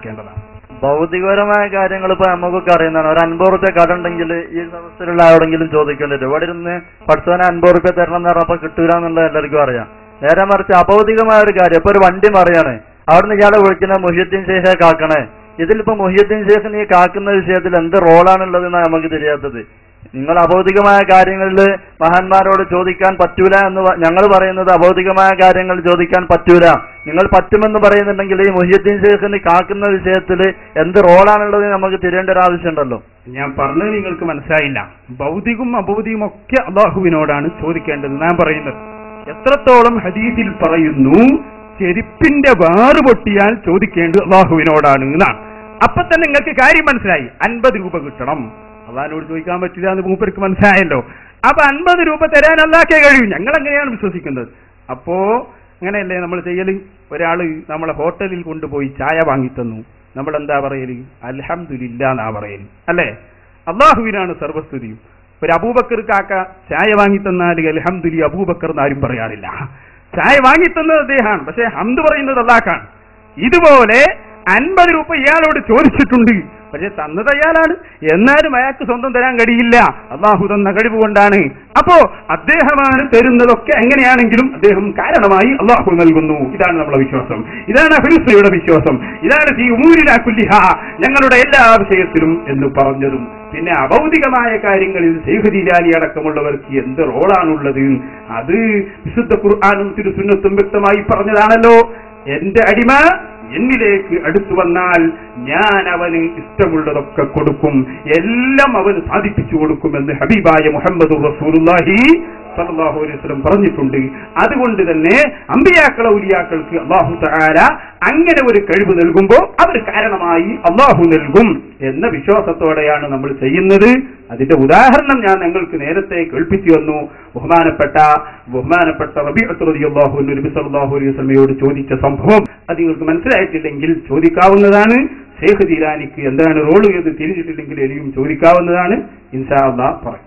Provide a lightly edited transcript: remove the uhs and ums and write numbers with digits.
മനസ്സിലാക്കേണ്ടതാണ്. ഭൗതികപരമായ കാര്യങ്ങൾ ഇപ്പൊ നമുക്കൊക്കെ അറിയുന്നതാണ്. ഒരു 50 റുപ്യ കട ഉണ്ടെങ്കിൽ ഈ അവസ്ഥയിലുള്ള ആരോടെങ്കിലും ചോദിക്കേണ്ടി വരും. ഇവിടെ ഇരുന്ന് പഠിച്ചവനെ 50 റുപ്യ തരണം എന്ന് പറഞ്ഞപ്പോ കിട്ടൂല എന്നുള്ളത് എല്ലാവർക്കും അറിയാം. നേരെ മറിച്ച് അഭൗതികമായ ഒരു കാര്യം, ഇപ്പൊ ഒരു വണ്ടി പറയാണ്, അവിടുന്ന് ഇയാളെ വിളിക്കുന്ന മുഹ്യിദ്ദീൻ ശേഖ കാക്കണേ. ഇതിലിപ്പോ മുഹ്യിദ്ദീൻ ശേഖിന് ഈ കാക്കുന്ന വിഷയത്തിൽ എന്ത് റോളാണുള്ളതെന്നാണ് നമുക്ക് തിരിയാത്തത്. നിങ്ങൾ അഭൗതികമായ കാര്യങ്ങളിൽ മഹാന്മാരോട് ചോദിക്കാൻ പറ്റൂല എന്ന് ഞങ്ങൾ പറയുന്നത്, അഭൗതികമായ കാര്യങ്ങൾ ചോദിക്കാൻ പറ്റൂല. നിങ്ങൾ പറ്റുമെന്ന് പറയുന്നുണ്ടെങ്കിൽ ഈ മുഹ്യിദ്ദീൻ ശേഖിന് കാക്കുന്ന വിഷയത്തിൽ എന്ത് റോളാണുള്ളത് നമുക്ക് തിരിയേണ്ട ഒരു ആവശ്യമുണ്ടല്ലോ. ഞാൻ പറഞ്ഞത് നിങ്ങൾക്ക് മനസ്സിലായില്ല. ഭൗതികവും അഭൗതികവും ഒക്കെ അള്ളാഹുവിനോടാണ് ചോദിക്കേണ്ടത്. ഞാൻ പറയുന്നത് എത്രത്തോളം ഹദീസിൽ പറയുന്നു, ചെരുപ്പിന്റെ വാറ് പൊട്ടിയാൽ ചോദിക്കേണ്ടത് അള്ളാഹുവിനോടാണ് എന്നാണ്. അപ്പൊ തന്നെ നിങ്ങൾക്ക് കാര്യം മനസ്സിലായി. 50 രൂപ കിട്ടണം, അള്ളാഹിനോട് ചോദിക്കാൻ പറ്റില്ല എന്ന് മൂപ്പർക്ക് മനസ്സിലായല്ലോ. അപ്പൊ 50 രൂപ തരാൻ അള്ളാഹ്ക്കേ കഴിയും. ഞങ്ങൾ അങ്ങനെയാണ് വിശ്വസിക്കുന്നത്. അപ്പോ അങ്ങനെയല്ലേ നമ്മൾ ചെയ്യല്? ഒരാള് നമ്മളെ ഹോട്ടലിൽ കൊണ്ടുപോയി ചായ വാങ്ങിത്തന്നു, നമ്മൾ എന്താ പറയല്? അൽഹംദുലില്ലാ എന്നാ പറയല്, അല്ലേ? അള്ളാഹുവിനാണ് സർവസ്തുതിയും. ഒരു അബൂബക്കർ കാക്ക ചായ വാങ്ങിത്തന്നാൽ അൽഹംദുലി അബൂബക്കർ എന്നാരും പറയാറില്ല. ചായ വാങ്ങിത്തന്നത് അദ്ദേഹമാണ്, പക്ഷെ ഹംദ് പറയുന്നത് അള്ളാഹ്ക്കാണ്. ഇതുപോലെ 50 രൂപ ഇയാളോട് ചോദിച്ചിട്ടുണ്ട്, പക്ഷെ തന്നത് അയാളാണ്. എന്നാലും അയാൾക്ക് സ്വന്തം തരാൻ കഴിയില്ല, അള്ളാഹു തന്ന കഴിവ് കൊണ്ടാണ്. അപ്പോ അദ്ദേഹമാണ് തരുന്നതൊക്കെ. എങ്ങനെയാണെങ്കിലും അദ്ദേഹം കാരണമായി അള്ളാഹു നൽകുന്നു. ഇതാണ് നമ്മളെ വിശ്വാസം, ഇതാണ് അഹ്ലുസുന്നയുടെ വിശ്വാസം, ഇതാണ് ഫീ ഉമൂരിനാ കുല്ലിഹാ, ഞങ്ങളുടെ എല്ലാ വിഷയത്തിലും എന്ന് പറഞ്ഞതും. പിന്നെ അഭൗതികമായ കാര്യങ്ങളിൽ ശൈഖ് ജീലാനി അടക്കമുള്ളവർക്ക് എന്ത് റോളാണുള്ളത്? അത് വിശുദ്ധ ഖുർആനും തിരുസുന്നത്തും വ്യക്തമായി പറഞ്ഞതാണല്ലോ. എന്റെ അടിമ എന്നിലേക്ക് അടുത്തു വന്നാൽ ഞാൻ അവന് ഇഷ്ടമുള്ളതൊക്കെ കൊടുക്കും, എല്ലാം അവന് സാധിപ്പിച്ചു കൊടുക്കുമെന്ന് ഹബീബായ മുഹമ്മദ് റസൂലുള്ളാഹി സല്ലല്ലാഹു അലൈഹി വസല്ലം പറഞ്ഞിട്ടുണ്ട്. അതുകൊണ്ട് തന്നെ അമ്പിയാക്കൾ ഔലിയാക്കൾക്ക് അല്ലാഹു തആല അങ്ങനെ ഒരു കഴിവ് നൽകുമ്പോൾ അവർ കാരണമായി അല്ലാഹു നൽകും എന്ന വിശ്വാസത്തോടെയാണ് നമ്മൾ ചെയ്യുന്നത്. അതിന്റെ ഉദാഹരണം ഞാൻ നിങ്ങൾക്ക് നേരത്തെ കേൾപ്പിച്ചു വന്നു. ബഹുമാനപ്പെട്ട റബീഅത്ത് റളിയല്ലാഹു അൻഹു നബി സല്ലല്ലാഹു അലൈഹി വസല്ലമയോട് ചോദിച്ച സംഭവം അത് നിങ്ങൾക്ക് മനസ്സിലായിട്ടില്ലെങ്കിൽ ചോദിക്കാവുന്നതാണ്. ശൈഖ് ജീലാനിക്ക് എന്താണ് റോള് എന്ന് തിരിഞ്ഞിട്ടില്ലെങ്കിൽ ഇനിയും ചോദിക്കാവുന്നതാണ്. ഇൻഷാ അല്ലാഹ് പറയും.